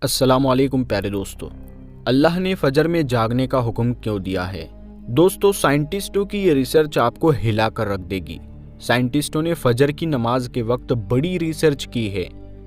السلام علیکم پیارے دوستو، اللہ نے فجر میں جاگنے کا حکم کیوں دیا ہے؟ دوستو، سائنٹسٹوں کی یہ ریسرچ آپ کو ہلا کر رکھ دے گی۔ سائنٹسٹوں نے فجر کی نماز کے وقت بڑی ریسرچ کی ہے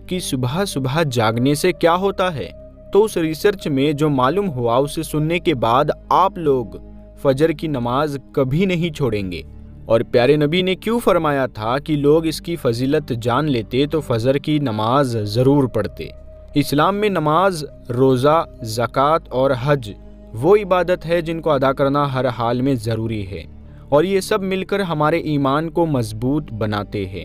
کہ صبح صبح جاگنے سے کیا ہوتا ہے۔ تو اس ریسرچ میں جو معلوم ہوا اسے سننے کے بعد آپ لوگ فجر کی نماز کبھی نہیں چھوڑیں گے۔ اور پیارے نبی نے کیوں فرمایا تھا کہ لوگ اس کی فضیلت جان لیتے تو فجر کی نماز ضرور پڑھتے۔ اسلام میں نماز، روزہ، زکوٰۃ اور حج وہ عبادت ہے جن کو ادا کرنا ہر حال میں ضروری ہے، اور یہ سب مل کر ہمارے ایمان کو مضبوط بناتے ہیں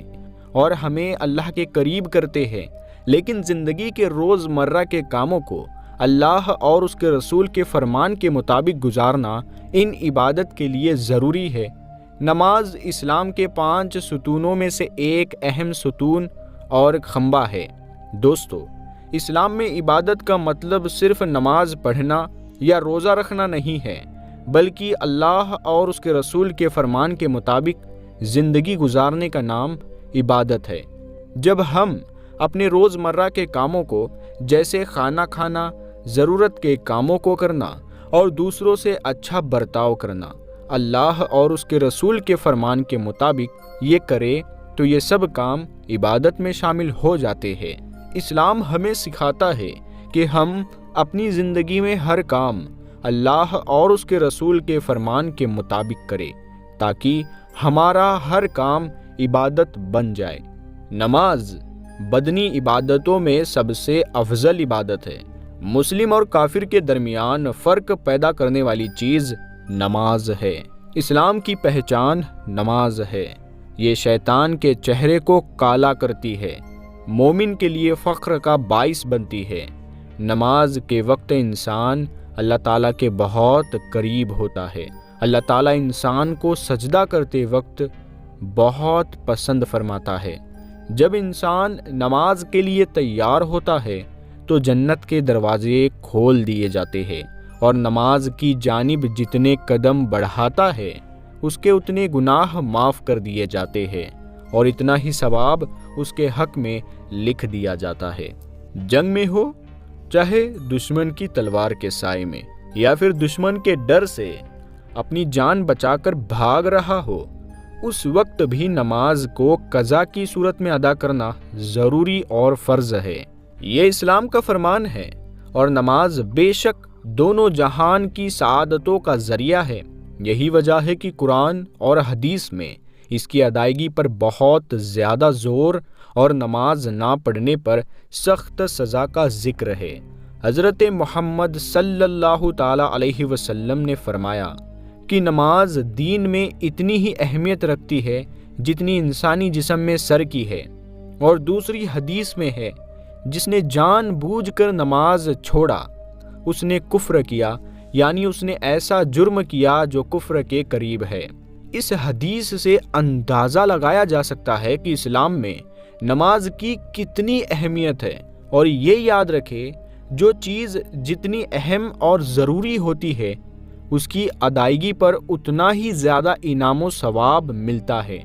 اور ہمیں اللہ کے قریب کرتے ہیں۔ لیکن زندگی کے روز مرہ کے کاموں کو اللہ اور اس کے رسول کے فرمان کے مطابق گزارنا ان عبادت کے لیے ضروری ہے۔ نماز اسلام کے 5 ستونوں میں سے ایک اہم ستون اور کھمبا ہے۔ دوستو، اسلام میں عبادت کا مطلب صرف نماز پڑھنا یا روزہ رکھنا نہیں ہے، بلکہ اللہ اور اس کے رسول کے فرمان کے مطابق زندگی گزارنے کا نام عبادت ہے۔ جب ہم اپنے روز مرہ کے کاموں کو جیسے کھانا کھانا، ضرورت کے کاموں کو کرنا اور دوسروں سے اچھا برتاؤ کرنا اللہ اور اس کے رسول کے فرمان کے مطابق یہ کرے تو یہ سب کام عبادت میں شامل ہو جاتے ہیں۔ اسلام ہمیں سکھاتا ہے کہ ہم اپنی زندگی میں ہر کام اللہ اور اس کے رسول کے فرمان کے مطابق کریں تاکہ ہمارا ہر کام عبادت بن جائے۔ نماز بدنی عبادتوں میں سب سے افضل عبادت ہے۔ مسلم اور کافر کے درمیان فرق پیدا کرنے والی چیز نماز ہے۔ اسلام کی پہچان نماز ہے۔ یہ شیطان کے چہرے کو کالا کرتی ہے، مومن کے لیے فخر کا باعث بنتی ہے۔ نماز کے وقت انسان اللہ تعالیٰ کے بہت قریب ہوتا ہے۔ اللہ تعالیٰ انسان کو سجدہ کرتے وقت بہت پسند فرماتا ہے۔ جب انسان نماز کے لیے تیار ہوتا ہے تو جنت کے دروازے کھول دیے جاتے ہیں، اور نماز کی جانب جتنے قدم بڑھاتا ہے اس کے اتنے گناہ معاف کر دیے جاتے ہیں، اور اتنا ہی ثواب اس کے حق میں لکھ دیا جاتا ہے۔ جنگ میں ہو، چاہے دشمن کی تلوار کے سائے میں یا پھر دشمن کے ڈر سے اپنی جان بچا کر بھاگ رہا ہو، اس وقت بھی نماز کو قضا کی صورت میں ادا کرنا ضروری اور فرض ہے۔ یہ اسلام کا فرمان ہے، اور نماز بے شک دونوں جہان کی سعادتوں کا ذریعہ ہے۔ یہی وجہ ہے کہ قرآن اور حدیث میں اس کی ادائیگی پر بہت زیادہ زور اور نماز نہ پڑھنے پر سخت سزا کا ذکر ہے۔ حضرت محمد صلی اللہ تعالیٰ علیہ وسلم نے فرمایا کہ نماز دین میں اتنی ہی اہمیت رکھتی ہے جتنی انسانی جسم میں سر کی ہے، اور دوسری حدیث میں ہے، جس نے جان بوجھ کر نماز چھوڑا اس نے کفر کیا، یعنی اس نے ایسا جرم کیا جو کفر کے قریب ہے۔ اس حدیث سے اندازہ لگایا جا سکتا ہے کہ اسلام میں نماز کی کتنی اہمیت ہے، اور یہ یاد رکھے جو چیز جتنی اہم اور ضروری ہوتی ہے اس کی ادائیگی پر اتنا ہی زیادہ انعام و ثواب ملتا ہے،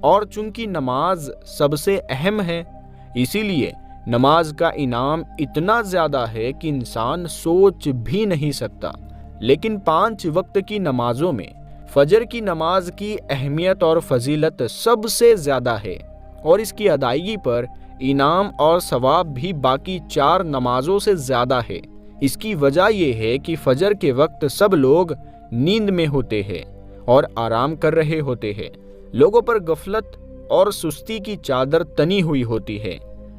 اور چونکہ نماز سب سے اہم ہے اسی لیے نماز کا انعام اتنا زیادہ ہے کہ انسان سوچ بھی نہیں سکتا۔ لیکن 5 وقت کی نمازوں میں فجر کی نماز کی اہمیت اور فضیلت سب سے زیادہ ہے، اور اس کی ادائیگی پر انعام اور ثواب بھی باقی 4 نمازوں سے زیادہ ہے۔ اس کی وجہ یہ ہے کہ فجر کے وقت سب لوگ نیند میں ہوتے ہیں اور آرام کر رہے ہوتے ہیں، لوگوں پر غفلت اور سستی کی چادر تنی ہوئی ہوتی ہے۔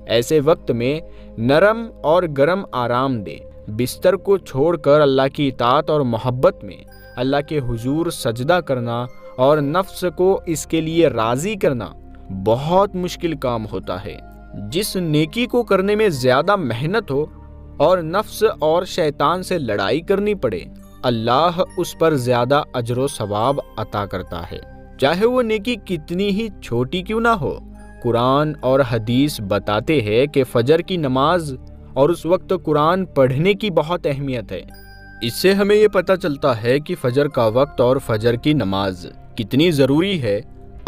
ایسے وقت میں نرم اور گرم آرام دہ بستر کو چھوڑ کر اللہ کی اطاعت اور محبت میں اللہ کے حضور سجدہ کرنا اور نفس کو اس کے لیے راضی کرنا بہت مشکل کام ہوتا ہے۔ جس نیکی کو کرنے میں زیادہ محنت ہو اور نفس اور شیطان سے لڑائی کرنی پڑے، اللہ اس پر زیادہ اجر و ثواب عطا کرتا ہے، چاہے وہ نیکی کتنی ہی چھوٹی کیوں نہ ہو۔ قرآن اور حدیث بتاتے ہیں کہ فجر کی نماز اور اس وقت قرآن پڑھنے کی بہت اہمیت ہے۔ اس سے ہمیں یہ پتہ چلتا ہے کہ فجر کا وقت اور فجر کی نماز کتنی ضروری ہے۔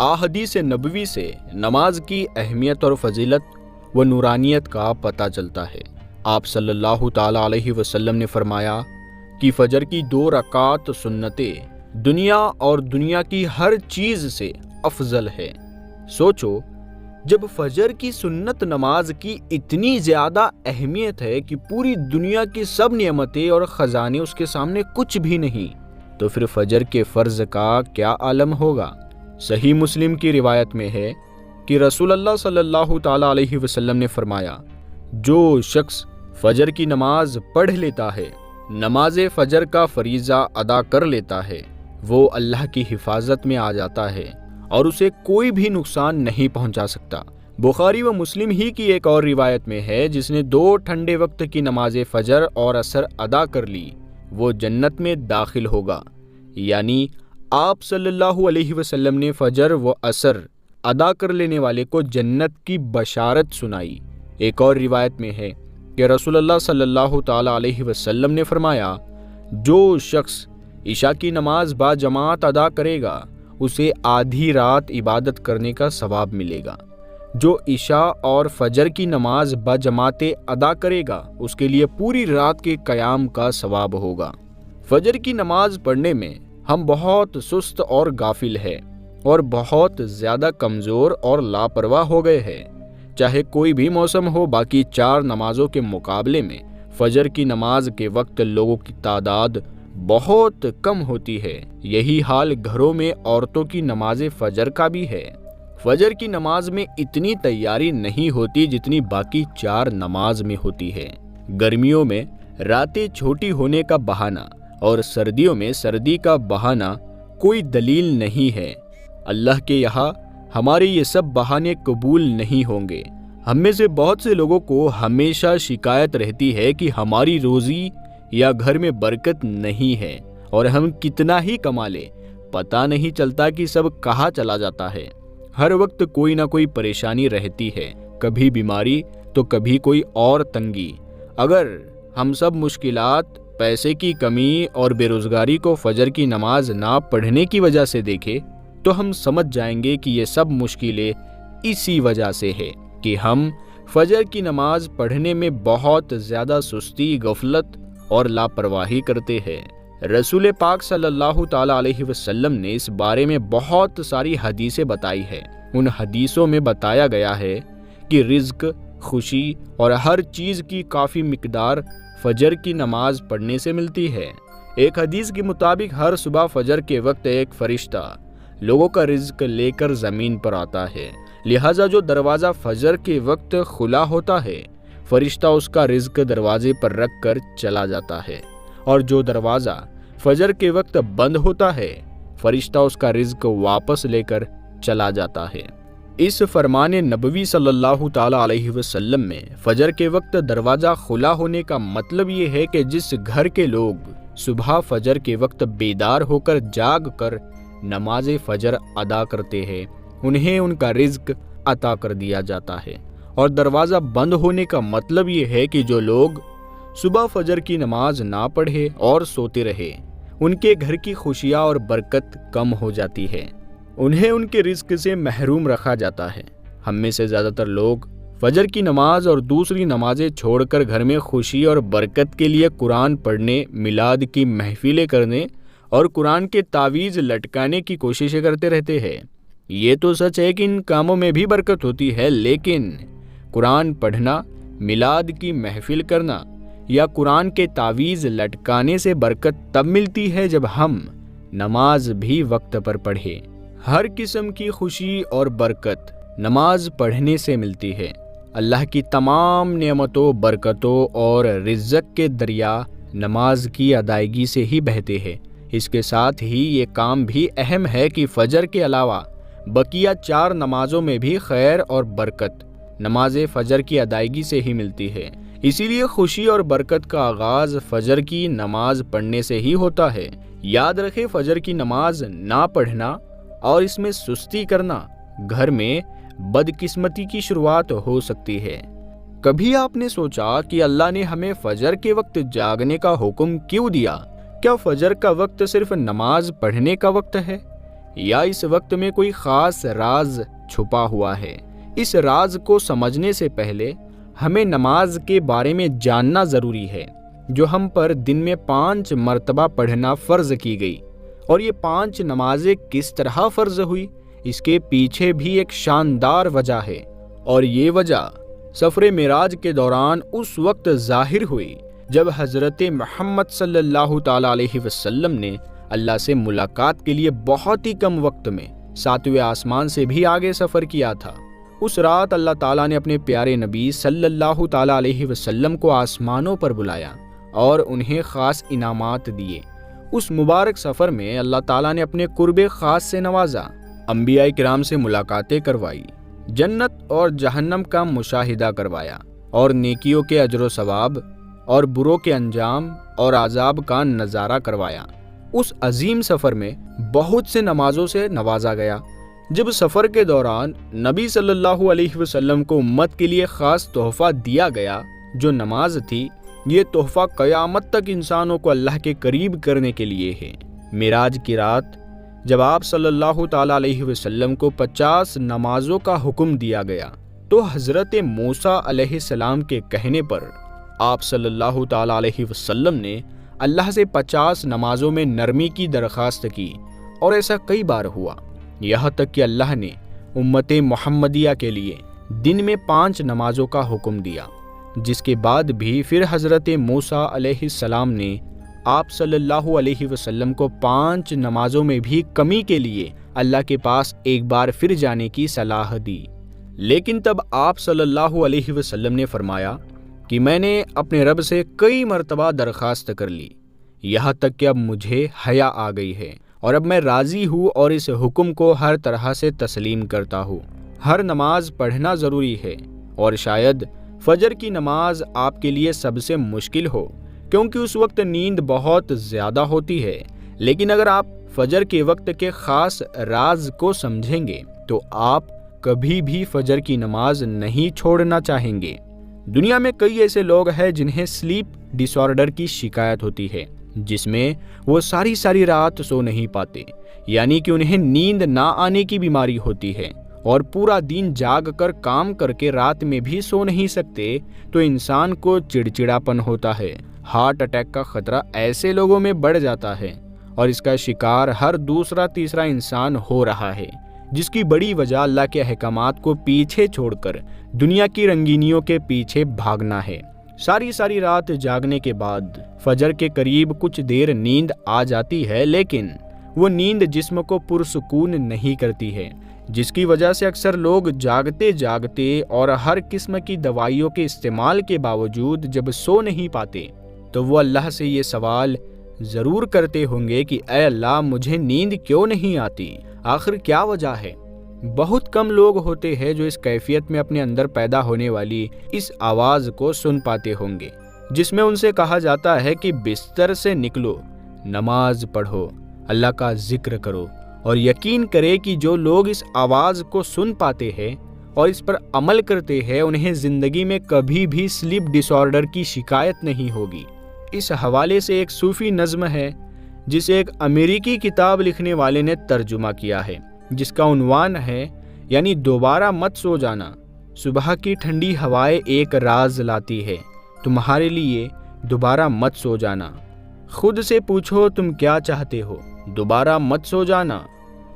احادیث نبوی سے نماز کی اہمیت اور فضیلت و نورانیت کا پتہ چلتا ہے۔ آپ صلی اللہ تعالی علیہ وسلم نے فرمایا کہ فجر کی 2 رکعت سنتیں دنیا اور دنیا کی ہر چیز سے افضل ہے۔ سوچو، جب فجر کی سنت نماز کی اتنی زیادہ اہمیت ہے کہ پوری دنیا کی سب نعمتیں اور خزانے اس کے سامنے کچھ بھی نہیں، تو پھر فجر کے فرض کا کیا عالم ہوگا؟ صحیح مسلم کی روایت میں ہے کہ رسول اللہ صلی اللہ تعالی علیہ وسلم نے فرمایا، جو شخص فجر کی نماز پڑھ لیتا ہے، نماز فجر کا فریضہ ادا کر لیتا ہے، وہ اللہ کی حفاظت میں آ جاتا ہے اور اسے کوئی بھی نقصان نہیں پہنچا سکتا۔ بخاری و مسلم ہی کی ایک اور روایت میں ہے، جس نے 2 ٹھنڈے وقت کی نماز فجر اور عصر ادا کر لی، وہ جنت میں داخل ہوگا۔ یعنی آپ صلی اللہ علیہ وسلم نے فجر و عصر ادا کر لینے والے کو جنت کی بشارت سنائی۔ ایک اور روایت میں ہے کہ رسول اللہ صلی اللہ تعالی علیہ وسلم نے فرمایا، جو شخص عشاء کی نماز با جماعت ادا کرے گا، اسے آدھی رات عبادت کرنے کا ثواب ملے گا۔ جو عشاء اور فجر کی نماز با جماعت ادا کرے گا، اس کے لیے پوری رات کے قیام کا ثواب ہوگا۔ فجر کی نماز پڑھنے میں ہم بہت سست اور غافل ہیں اور بہت زیادہ کمزور اور لاپرواہ ہو گئے ہیں۔ چاہے کوئی بھی موسم ہو، باقی 4 نمازوں کے مقابلے میں فجر کی نماز کے وقت لوگوں کی تعداد بہت کم ہوتی ہے۔ یہی حال گھروں میں عورتوں کی نماز فجر کا بھی ہے۔ فجر کی نماز میں اتنی تیاری نہیں ہوتی جتنی باقی 4 نماز میں ہوتی ہے۔ گرمیوں میں راتیں چھوٹی ہونے کا بہانہ اور سردیوں میں سردی کا بہانہ کوئی دلیل نہیں ہے۔ اللہ کے یہاں ہمارے یہ سب بہانے قبول نہیں ہوں گے۔ ہم میں سے بہت سے لوگوں کو ہمیشہ شکایت رہتی ہے کہ ہماری روزی یا گھر میں برکت نہیں ہے، اور ہم کتنا ہی کما لیں پتہ نہیں چلتا کہ سب کہاں چلا جاتا ہے۔ ہر وقت کوئی نہ کوئی پریشانی رہتی ہے، کبھی بیماری تو کبھی کوئی اور تنگی۔ اگر ہم سب مشکلات، پیسے کی کمی اور بے روزگاری کو فجر کی نماز نہ پڑھنے کی وجہ سے دیکھیں تو ہم سمجھ جائیں گے کہ یہ سب مشکلیں اسی وجہ سے ہے کہ ہم فجر کی نماز پڑھنے میں بہت زیادہ سستی، غفلت اور لاپرواہی کرتے ہیں۔ رسول پاک صلی اللہ تعالی علیہ وسلم نے اس بارے میں بہت ساری حدیثیں بتائی ہیں۔ ان حدیثوں میں بتایا گیا ہے کہ رزق، خوشی اور ہر چیز کی کافی مقدار فجر کی نماز پڑھنے سے ملتی ہے۔ ایک حدیث کے مطابق ہر صبح فجر کے وقت ایک فرشتہ لوگوں کا رزق لے کر زمین پر آتا ہے، لہٰذا جو دروازہ فجر کے وقت کھلا ہوتا ہے، فرشتہ اس کا رزق دروازے پر رکھ کر چلا جاتا ہے، اور جو دروازہ فجر کے وقت بند ہوتا ہے، فرشتہ اس کا رزق واپس لے کر چلا جاتا ہے۔ اس فرمان نبوی صلی اللہ تعالی علیہ وسلم میں فجر کے وقت دروازہ کھلا ہونے کا مطلب یہ ہے کہ جس گھر کے لوگ صبح فجر کے وقت بیدار ہو کر جاگ کر نماز فجر ادا کرتے ہیں، انہیں ان کا رزق عطا کر دیا جاتا ہے۔ اور دروازہ بند ہونے کا مطلب یہ ہے کہ جو لوگ صبح فجر کی نماز نہ پڑھے اور سوتے رہے، ان کے گھر کی خوشیاں اور برکت کم ہو جاتی ہے، انہیں ان کے رزق سے محروم رکھا جاتا ہے۔ ہم میں سے زیادہ تر لوگ فجر کی نماز اور دوسری نمازیں چھوڑ کر گھر میں خوشی اور برکت کے لیے قرآن پڑھنے، میلاد کی محفلیں کرنے اور قرآن کے تعویذ لٹکانے کی کوششیں کرتے رہتے ہیں۔ یہ تو سچ ہے کہ ان کاموں میں بھی برکت ہوتی ہے، لیکن قرآن پڑھنا، میلاد کی محفل کرنا یا قرآن کے تعویذ لٹکانے سے برکت تب ملتی ہے جب ہم نماز بھی وقت پر پڑھیں۔ ہر قسم کی خوشی اور برکت نماز پڑھنے سے ملتی ہے۔ اللہ کی تمام نعمتوں، برکتوں اور رزق کے دریا نماز کی ادائیگی سے ہی بہتے ہیں۔ اس کے ساتھ ہی یہ کام بھی اہم ہے کہ فجر کے علاوہ بقیہ 4 نمازوں میں بھی خیر اور برکت نماز فجر کی ادائیگی سے ہی ملتی ہے۔ اسی لیے خوشی اور برکت کا آغاز فجر کی نماز پڑھنے سے ہی ہوتا ہے۔ یاد رکھیں، فجر کی نماز نہ پڑھنا اور اس میں سستی کرنا گھر میں بدقسمتی کی شروعات ہو سکتی ہے۔ کبھی آپ نے سوچا کہ اللہ نے ہمیں فجر کے وقت جاگنے کا حکم کیوں دیا؟ کیا فجر کا وقت صرف نماز پڑھنے کا وقت ہے، یا اس وقت میں کوئی خاص راز چھپا ہوا ہے؟ اس راز کو سمجھنے سے پہلے ہمیں نماز کے بارے میں جاننا ضروری ہے، جو ہم پر دن میں 5 مرتبہ پڑھنا فرض کی گئی۔ اور یہ 5 نمازیں کس طرح فرض ہوئی، اس کے پیچھے بھی ایک شاندار وجہ ہے، اور یہ وجہ سفر معراج کے دوران اس وقت ظاہر ہوئی جب حضرت محمد صلی اللہ تعالیٰ علیہ وسلم نے اللہ سے ملاقات کے لیے بہت ہی کم وقت میں 7ویں آسمان سے بھی آگے سفر کیا تھا۔ اس رات اللہ تعالیٰ نے اپنے پیارے نبی صلی اللہ تعالیٰ علیہ وسلم کو آسمانوں پر بلایا اور انہیں خاص انعامات دیے۔ اس مبارک سفر میں اللہ تعالیٰ نے اپنے قرب خاص سے نوازا، انبیاء کرام سے ملاقاتیں کروائی، جنت اور جہنم کا مشاہدہ کروایا، اور نیکیوں کے اجر و ثواب اور بروں کے انجام اور عذاب کا نظارہ کروایا۔ اس عظیم سفر میں بہت سے نمازوں سے نوازا گیا۔ جب سفر کے دوران نبی صلی اللہ علیہ وسلم کو امت کے لیے خاص تحفہ دیا گیا جو نماز تھی، یہ تحفہ قیامت تک انسانوں کو اللہ کے قریب کرنے کے لیے ہے۔ معراج کی رات جب آپ صلی اللہ تعالیٰ علیہ وسلم کو 50 نمازوں کا حکم دیا گیا تو حضرت موسیٰ علیہ السلام کے کہنے پر آپ صلی اللہ تعالیٰ علیہ وسلم نے اللہ سے 50 نمازوں میں نرمی کی درخواست کی، اور ایسا کئی بار ہوا، یہاں تک کہ اللہ نے امت محمدیہ کے لیے دن میں 5 نمازوں کا حکم دیا، جس کے بعد بھی پھر حضرت موسیٰ علیہ السلام نے آپ صلی اللہ علیہ وسلم کو 5 نمازوں میں بھی کمی کے لیے اللہ کے پاس ایک بار پھر جانے کی صلاح دی۔ لیکن تب آپ صلی اللہ علیہ وسلم نے فرمایا کہ میں نے اپنے رب سے کئی مرتبہ درخواست کر لی، یہاں تک کہ اب مجھے حیا آ گئی ہے، اور اب میں راضی ہوں اور اس حکم کو ہر طرح سے تسلیم کرتا ہوں۔ ہر نماز پڑھنا ضروری ہے، اور شاید فجر کی نماز آپ کے لیے سب سے مشکل ہو، کیونکہ اس وقت نیند بہت زیادہ ہوتی ہے، لیکن اگر آپ فجر کے وقت کے خاص راز کو سمجھیں گے تو آپ کبھی بھی فجر کی نماز نہیں چھوڑنا چاہیں گے۔ دنیا میں کئی ایسے لوگ ہیں جنہیں سلیپ ڈس آرڈر کی شکایت ہوتی ہے، جس میں وہ ساری رات سو نہیں پاتے، یعنی کہ انہیں نیند نہ آنے کی بیماری ہوتی ہے، اور پورا دن جاگ کر کام کر کے رات میں بھی سو نہیں سکتے، تو انسان کو چڑچڑاپن ہوتا ہے۔ ہارٹ اٹیک کا خطرہ ایسے لوگوں میں بڑھ جاتا ہے، اور اس کا شکار ہر دوسرا تیسرا انسان ہو رہا ہے، جس کی بڑی وجہ اللہ کے احکامات کو پیچھے چھوڑ کر دنیا کی رنگینیوں کے پیچھے بھاگنا ہے۔ ساری رات جاگنے کے بعد فجر کے قریب کچھ دیر نیند آ جاتی ہے، لیکن وہ نیند جسم کو پرسکون نہیں کرتی ہے، جس کی وجہ سے اکثر لوگ جاگتے اور ہر قسم کی دوائیوں کے استعمال کے باوجود جب سو نہیں پاتے تو وہ اللہ سے یہ سوال ضرور کرتے ہوں گے کہ اے اللہ، مجھے نیند کیوں نہیں آتی؟ آخر کیا وجہ ہے؟ بہت کم لوگ ہوتے ہیں جو اس کیفیت میں اپنے اندر پیدا ہونے والی اس آواز کو سن پاتے ہوں گے، جس میں ان سے کہا جاتا ہے کہ بستر سے نکلو، نماز پڑھو، اللہ کا ذکر کرو، اور یقین کرے کہ جو لوگ اس آواز کو سن پاتے ہیں اور اس پر عمل کرتے ہیں، انہیں زندگی میں کبھی بھی سلیپ ڈس آرڈر کی شکایت نہیں ہوگی۔ اس حوالے سے ایک صوفی نظم ہے جسے ایک امریکی کتاب لکھنے والے نے ترجمہ کیا ہے، جس کا عنوان ہے یعنی دوبارہ مت سو جانا۔ صبح کی ٹھنڈی ہوائیں ایک راز لاتی ہے تمہارے لیے، دوبارہ مت سو جانا۔ خود سے پوچھو تم کیا چاہتے ہو، دوبارہ مت سو جانا۔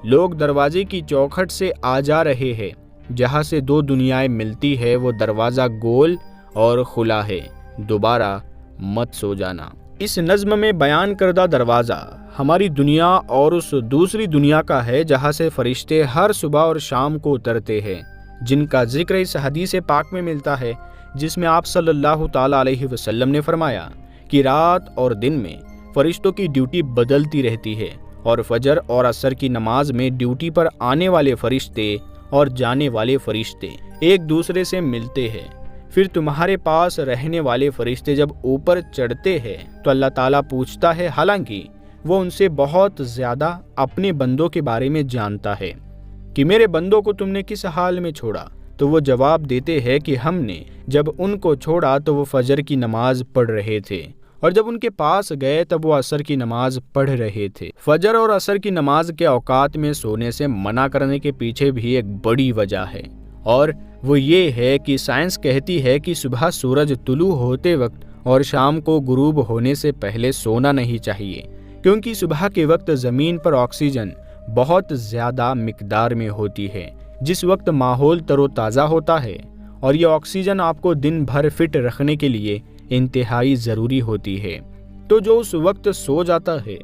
لوگ دروازے کی چوکھٹ سے آ جا رہے ہیں، جہاں سے 2 دنیائیں ملتی ہے، وہ دروازہ گول اور کھلا ہے، دوبارہ مت سو جانا۔ اس نظم میں بیان کردہ دروازہ ہماری دنیا اور اس دوسری دنیا کا ہے جہاں سے فرشتے ہر صبح اور شام کو اترتے ہیں، جن کا ذکر اس حدیث پاک میں ملتا ہے، جس میں آپ صلی اللہ تعالیٰ علیہ وسلم نے فرمایا کہ رات اور دن میں فرشتوں کی ڈیوٹی بدلتی رہتی ہے، اور فجر اور عصر کی نماز میں ڈیوٹی پر آنے والے فرشتے اور جانے والے فرشتے ایک دوسرے سے ملتے ہیں۔ پھر تمہارے پاس رہنے والے فرشتے جب اوپر چڑھتے ہیں تو اللہ تعالیٰ پوچھتا ہے، حالانکہ وہ ان سے بہت زیادہ اپنے بندوں کے بارے میں جانتا ہے، کہ میرے بندوں کو تم نے کس حال میں چھوڑا؟ تو وہ جواب دیتے ہیں کہ ہم نے جب ان کو چھوڑا تو وہ فجر کی نماز پڑھ رہے تھے، اور جب ان کے پاس گئے تب وہ عصر کی نماز پڑھ رہے تھے۔ فجر اور عصر کی نماز کے اوقات میں سونے سے منع کرنے کے پیچھے بھی ایک بڑی وجہ ہے، اور وہ یہ ہے کہ سائنس کہتی ہے کہ صبح سورج طلوع ہوتے وقت اور شام کو غروب ہونے سے پہلے سونا نہیں چاہیے، کیونکہ صبح کے وقت زمین پر آکسیجن بہت زیادہ مقدار میں ہوتی ہے، جس وقت ماحول تر و تازہ ہوتا ہے، اور یہ آکسیجن آپ کو دن بھر فٹ رکھنے کے لیے انتہائی ضروری ہوتی ہے۔ تو جو اس وقت سو جاتا ہے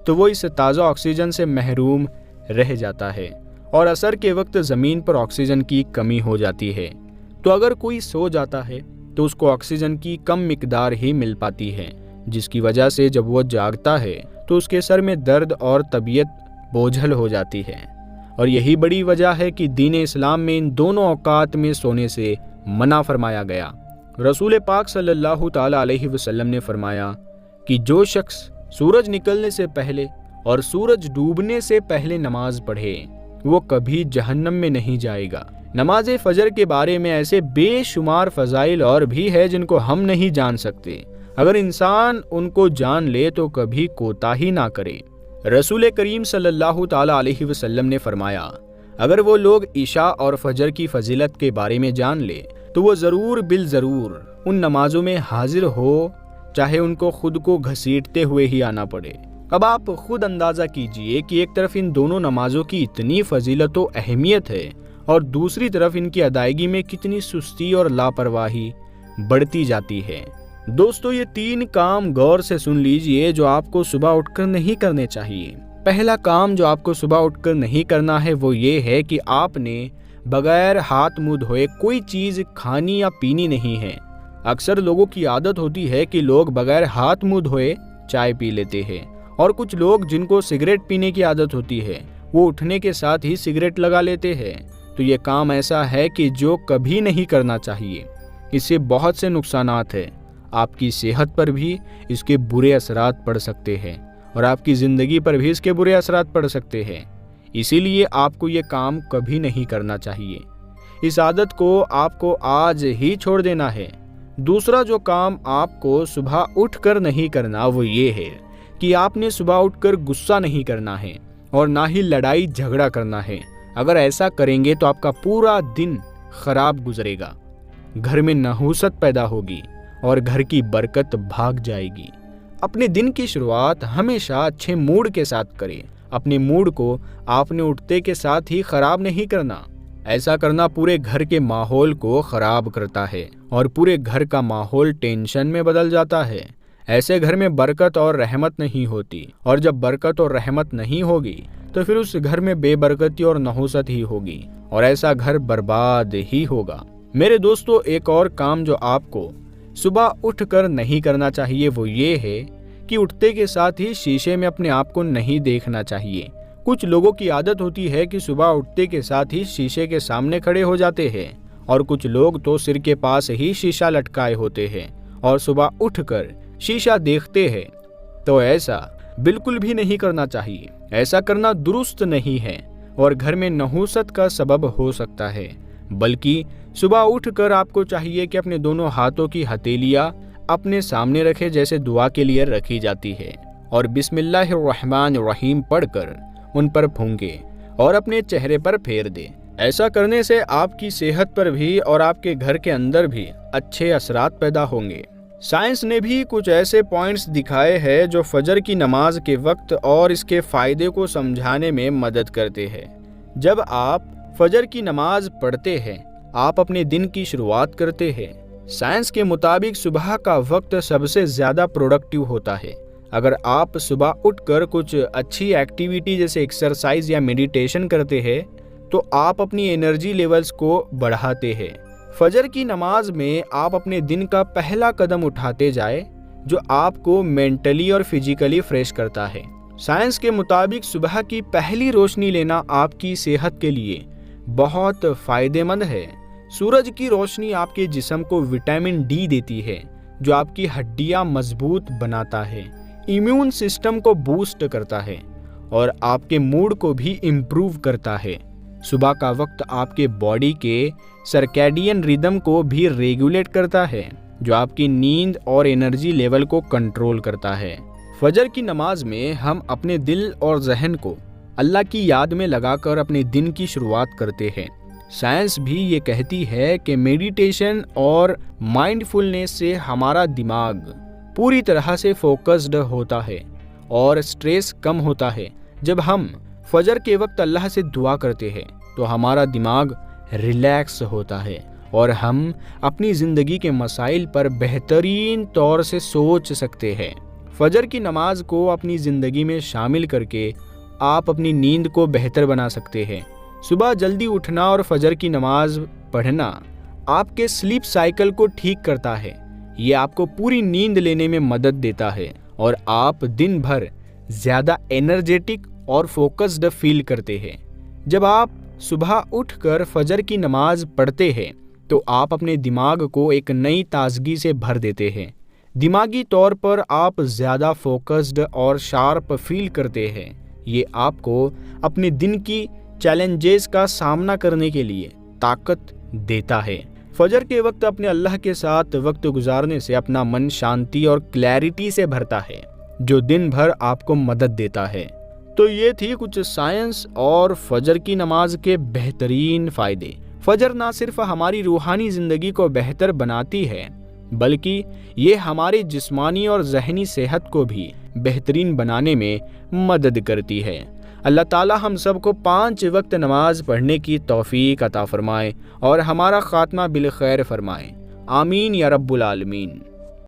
تو وہ اس تازہ آکسیجن سے محروم رہ جاتا ہے، اور عصر کے وقت زمین پر آکسیجن کی کمی ہو جاتی ہے۔ تو اگر کوئی سو جاتا ہے تو اس کو آکسیجن کی کم مقدار ہی مل پاتی ہے، جس کی وجہ سے جب وہ جاگتا ہے تو اس کے سر میں درد اور طبیعت بوجھل ہو جاتی ہے، اور یہی بڑی وجہ ہے کہ دین اسلام میں ان دونوں اوقات میں سونے سے منع فرمایا گیا۔ رسول پاک صلی اللہ تعالی علیہ وسلم نے فرمایا کہ جو شخص سورج نکلنے سے پہلے اور سورج ڈوبنے سے پہلے نماز پڑھے وہ کبھی جہنم میں نہیں جائے گا۔ نماز فجر کے بارے میں ایسے بے شمار فضائل اور بھی ہے جن کو ہم نہیں جان سکتے، اگر انسان ان کو جان لے تو کبھی کوتاہی نہ کرے۔ رسول کریم صلی اللہ تعالی علیہ وسلم نے فرمایا، اگر وہ لوگ عشاء اور فجر کی فضیلت کے بارے میں جان لے تو وہ ضرور بالضرور ان نمازوں میں حاضر ہو، چاہے ان کو خود کو گھسیٹتے ہوئے ہی آنا پڑے۔ اب آپ خود اندازہ کیجئے کہ ایک طرف ان دونوں نمازوں کی اتنی فضیلت و اہمیت ہے اور دوسری طرف ان کی ادائیگی میں کتنی سستی اور لاپرواہی بڑھتی جاتی ہے۔ دوستو، یہ 3 کام غور سے سن لیجئے جو آپ کو صبح اٹھ کر نہیں کرنے چاہیے۔ پہلا کام جو آپ کو صبح اٹھ کر نہیں کرنا ہے وہ یہ ہے کہ آپ نے بغیر ہاتھ منہ دھوئے کوئی چیز کھانی یا پینی نہیں ہے۔ اکثر لوگوں کی عادت ہوتی ہے کہ لوگ بغیر ہاتھ منہ دھوئے چائے پی لیتے ہیں، اور کچھ لوگ جن کو سگریٹ پینے کی عادت ہوتی ہے وہ اٹھنے کے ساتھ ہی سگریٹ لگا لیتے ہیں۔ تو یہ کام ایسا ہے کہ جو کبھی نہیں کرنا چاہیے۔ اس سے بہت سے نقصانات ہیں، آپ کی صحت پر بھی اس کے برے اثرات پڑ سکتے ہیں، اور آپ کی زندگی پر بھی اس کے برے اثرات پڑ سکتے ہیں۔ اسی لیے آپ کو یہ کام کبھی نہیں کرنا چاہیے۔ اس عادت کو آپ کو آج ہی چھوڑ دینا ہے۔ دوسرا جو کام آپ کو صبح اٹھ کر نہیں کرنا وہ یہ ہے کہ آپ نے صبح اٹھ کر غصہ نہیں کرنا ہے اور نہ ہی لڑائی جھگڑا کرنا ہے۔ اگر ایسا کریں گے تو آپ کا پورا دن خراب گزرے گا، گھر میں نحوست پیدا ہوگی اور گھر کی برکت بھاگ جائے گی۔ اپنے دن کی شروعات ہمیشہ اچھے موڈ کے ساتھ کریں۔ اپنے موڈ کو آپ نے اٹھتے کے ساتھ ہی خراب نہیں کرنا۔ ایسا کرنا پورے گھر کے ماحول کو خراب کرتا ہے اور پورے گھر کا ماحول ٹینشن میں بدل جاتا ہے۔ ایسے گھر میں برکت اور رحمت نہیں ہوتی، اور جب برکت اور رحمت نہیں ہوگی تو پھر اس گھر میں بے برکتی اور نحوست ہی ہوگی، اور ایسا گھر برباد ہی ہوگا۔ میرے دوستو، ایک اور کام جو آپ کو صبح اٹھ کر نہیں کرنا چاہیے وہ یہ ہے کہ اٹھتے کے ساتھ ہی شیشے میں اپنے آپ کو نہیں دیکھنا چاہیے۔ کچھ لوگوں کی عادت ہوتی ہے کہ صبح اٹھتے کے ساتھ ہی شیشے کے سامنے کھڑے ہو جاتے ہیں، اور کچھ لوگ تو سر کے پاس ہی شیشہ لٹکائے ہوتے ہیں اور صبح اٹھ کر شیشہ دیکھتے ہیں۔ تو ایسا بالکل بھی نہیں کرنا چاہیے۔ ایسا کرنا درست نہیں ہے اور گھر میں نحوست کا سبب ہو سکتا ہے۔ بلکہ صبح اٹھ کر آپ کو چاہیے کہ اپنے دونوں ہاتھوں کی ہتھیلیاں اپنے سامنے رکھے جیسے دعا کے لیے رکھی جاتی ہے، اور بسم اللہ الرحمن الرحیم پڑھ کر ان پر پھونکے اور اپنے چہرے پر پھیر دے۔ ایسا کرنے سے آپ کی صحت پر بھی اور آپ کے گھر کے اندر بھی اچھے اثرات پیدا ہوں گے۔ سائنس نے بھی کچھ ایسے پوائنٹس دکھائے ہیں جو فجر کی نماز کے وقت اور اس کے فائدے کو سمجھانے میں مدد کرتے ہیں۔ جب آپ فجر کی نماز پڑھتے ہیں، آپ اپنے دن کی شروعات کرتے ہیں۔ سائنس کے مطابق صبح کا وقت سب سے زیادہ پروڈکٹیو ہوتا ہے۔ اگر آپ صبح اٹھ کر کچھ اچھی ایکٹیویٹی جیسے ایکسرسائز یا میڈیٹیشن کرتے ہیں تو آپ اپنی انرجی لیولز کو بڑھاتے ہیں۔ فجر کی نماز میں آپ اپنے دن کا پہلا قدم اٹھاتے جائیں جو آپ کو مینٹلی اور فزیکلی فریش کرتا ہے۔ سائنس کے مطابق صبح کی پہلی روشنی لینا آپ کی صحت کے لیے بہت فائدہ مند ہے۔ سورج کی روشنی آپ کے جسم کو وٹامن ڈی دیتی ہے جو آپ کی ہڈیاں مضبوط بناتا ہے، ایمیون سسٹم کو بوسٹ کرتا ہے اور آپ کے موڈ کو بھی امپروو کرتا ہے۔ صبح کا وقت آپ کے باڈی کے سرکیڈین ریدم کو بھی ریگولیٹ کرتا ہے جو آپ کی نیند اور انرجی لیول کو کنٹرول کرتا ہے۔ فجر کی نماز میں ہم اپنے دل اور ذہن کو اللہ کی یاد میں لگا کر اپنے دن کی شروعات کرتے ہیں۔ سائنس بھی یہ کہتی ہے کہ میڈیٹیشن اور مائنڈفلنس سے ہمارا دماغ پوری طرح سے فوکسڈ ہوتا ہے اور سٹریس کم ہوتا ہے۔ جب ہم فجر کے وقت اللہ سے دعا کرتے ہیں تو ہمارا دماغ ریلیکس ہوتا ہے اور ہم اپنی زندگی کے مسائل پر بہترین طور سے سوچ سکتے ہیں۔ فجر کی نماز کو اپنی زندگی میں شامل کر کے آپ اپنی نیند کو بہتر بنا سکتے ہیں۔ صبح جلدی اٹھنا اور فجر کی نماز پڑھنا آپ کے سلیپ سائیکل کو ٹھیک کرتا ہے۔ یہ آپ کو پوری نیند لینے میں مدد دیتا ہے اور آپ دن بھر زیادہ انرجیٹک اور فوکسڈ فیل کرتے ہیں۔ جب آپ صبح اٹھ کر فجر کی نماز پڑھتے ہیں تو آپ اپنے دماغ کو ایک نئی تازگی سے بھر دیتے ہیں۔ دماغی طور پر آپ زیادہ فوکسڈ اور شارپ فیل کرتے ہیں۔ یہ آپ کو اپنے دن کی چیلنجز کا سامنا کرنے کے لیے طاقت دیتا ہے۔ فجر کے وقت اپنے اللہ کے ساتھ وقت گزارنے سے اپنا من شانتی اور کلیئرٹی سے بھرتا ہے، جو دن بھر آپ کو مدد دیتا ہے۔ تو یہ تھی کچھ سائنس اور فجر کی نماز کے بہترین فائدے۔ فجر نہ صرف ہماری روحانی زندگی کو بہتر بناتی ہے بلکہ یہ ہماری جسمانی اور ذہنی صحت کو بھی بہترین بنانے میں مدد کرتی ہے۔ اللہ تعالی ہم سب کو 5 وقت نماز پڑھنے کی توفیق عطا فرمائے اور ہمارا خاتمہ بالخیر فرمائے۔ آمین یا رب العالمین۔